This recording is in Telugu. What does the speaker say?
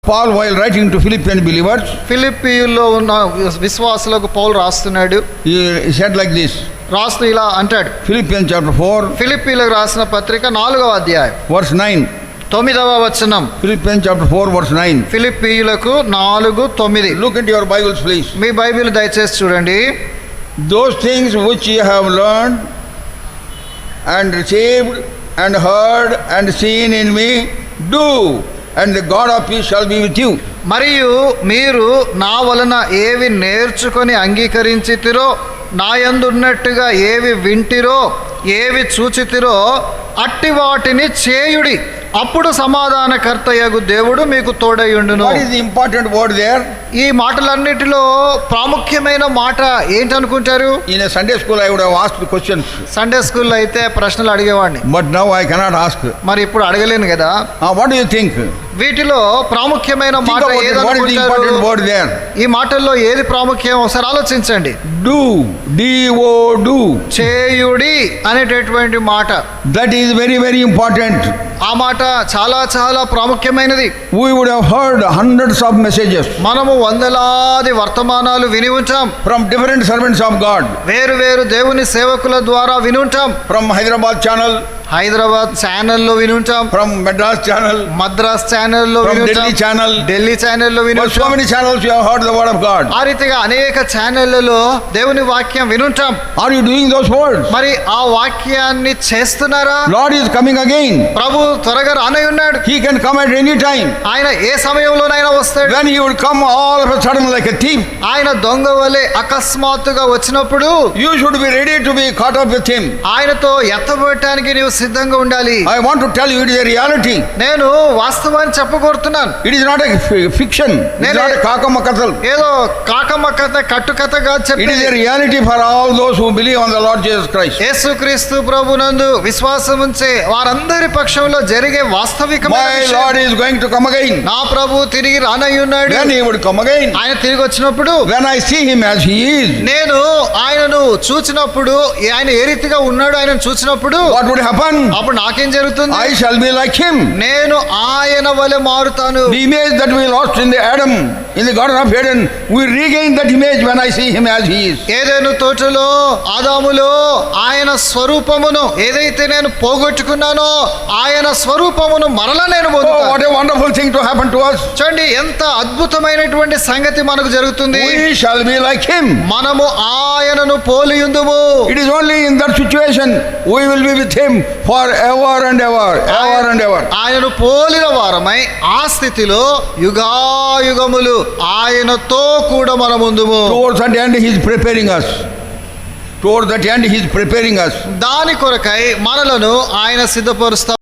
Paul, while writing to Philippian believers, ఫిలిప్పీయుల్లో ఉన్న విశ్వాసులకు పౌలు రాస్తున్నాడు. he said like this. రాస్తూ ఇలా అంటాడు. Philippians chapter 4, ఫిలిప్పీయులకు రాసిన పత్రిక 4వ అధ్యాయం verse 9. 9వ వచనం. Philippians chapter 4, verse 9. ఫిలిప్పీయులకు 4:9. Look into your Bibles, please. Me Bible దయచేసి చూడండి. Those things which ye have learned and received and heard and seen in me, do, and the God of peace shall be with you. మరియు మీరు నా వలన ఏవి నేర్చుకొని అంగీకరించితిరో, నా యందున్నట్టుగా ఏవి వింటిరో, ఏవి చూచితిరో అట్టి వాటిని చేయుడి, అప్పుడు సమాధానకర్తయగు దేవుడు మీకు తోడయుండును. What is the important word there? ఈ మాటలన్నిటిలో ప్రాముఖ్యమైన మాట ఏంటనుకుంటారు? In a Sunday school I would have asked questions, Sunday స్కూల్లో అయితే ప్రశ్నలు అడిగేవాడిని, but now I cannot ask. మరి ఇప్పుడు అడగలేను కదా. What do you think? వీటిలో ప్రాముఖ్యమైన Think మాట about it. What is the important ఏదనుకుంటారు? word there? ఈ మాటల్లో ఏది ప్రాముఖ్యం ఒకసారి ఆలోచించండి. Do, D-O, do. చేయుడి అనేటటువంటి మాట, That is very, very important. ఆ మాట చాలా చాలా ప్రాముఖ్యమైనది. We would have heard hundreds of messages మనము వందలాది వర్తమానాలు విని ఉంటాం, from different servants of God, వేరు వేరు దేవుని సేవకుల ద్వారా విని ఉంటాం. from Hyderabad channel, హైదరాబాద్ ఛానల్లో విని ఉంటాం, from Madras channel, మద్రాస్ ఛానల్లో from విని Delhi ఉంటాం, channel. ఢిల్లీ ఛానల్లో విని For so ఉంటాం. many channels you have heard the word of God. ఆ రీతిగా అనేక ఛానళ్లలో దేవుని వాక్యం వినుంటాం. Are you doing those words? మరి ఆ వాక్యాన్ని చేస్తున్నారా? Lord is coming again. ప్రభు త్వరగా రానై ఉన్నాడు. He can come at any time. ఆయన ఏ సమయంలోనైనా వస్తాడు. When he would come all of a sudden like a thief, ఆయన దొంగ వలె అకస్మాత్తుగా వచ్చినప్పుడు you should be ready to be caught up with him. ఆయనతో ఎత్తబడటానికి నీవు సిద్ధంగా ఉండాలి. I want to tell you, it is a reality. నేను వాస్తవాన్ని చెప్పగోరుతున్నాను. It is not a fiction. It is not a kakamakathal. ఏదో కాకమ్మ కథ కట్టుకథగా It చెప్పి is a reality for all those who believe on the Lord Jesus Christ. యేసుక్రీస్తు ప్రభునందు విశ్వాసం ఉంచే వారందరి పక్షంలో జరిగే వాస్తవికమైన My విషయం. Lord is going to come again. నా ప్రభు తిరిగి రానయ్యున్నాడు. When he would come again, ఆయన తిరిగి వచ్చినప్పుడు when I see him as he is, నేను ఆయనను చూచినప్పుడు, ఆయన ఏ రీతిగా ఉన్నాడు ఆయనను చూచినప్పుడు what would happen? అప్పుడు నాకేం జరుగుతుంది? I shall be like him. నేను ఆయన వలె మారుతాను. The image that we lost in the Adam, in the Garden of Eden, we regain that image when I see him as he is. ఏదైను తోటలో ఆదాములో ఆయన స్వరూపమును ఏదైతే నేను పోగొట్టుకున్నానో ఆయన స్వరూపమును మరలా నేను Oh, పొందుతాను. what a wonderful thing to happen to us. చూడండి ఎంత అద్భుతమైనటువంటి సంగతి మనకు జరుగుతుంది. We shall be like him. మనము ఆయనను పోలియుందుము. It is only in that situation we will be with him forever and ever, ever and ever. ఆయనను పోలిన వారమై ఆ స్థితిలో యుగాయుగములు ఆయనతో కూడా మనముందుము. Towards that end he is preparing us. Towards that end he is preparing us. దాని కొరకై మనలను ఆయన సిద్ధపరుస్తా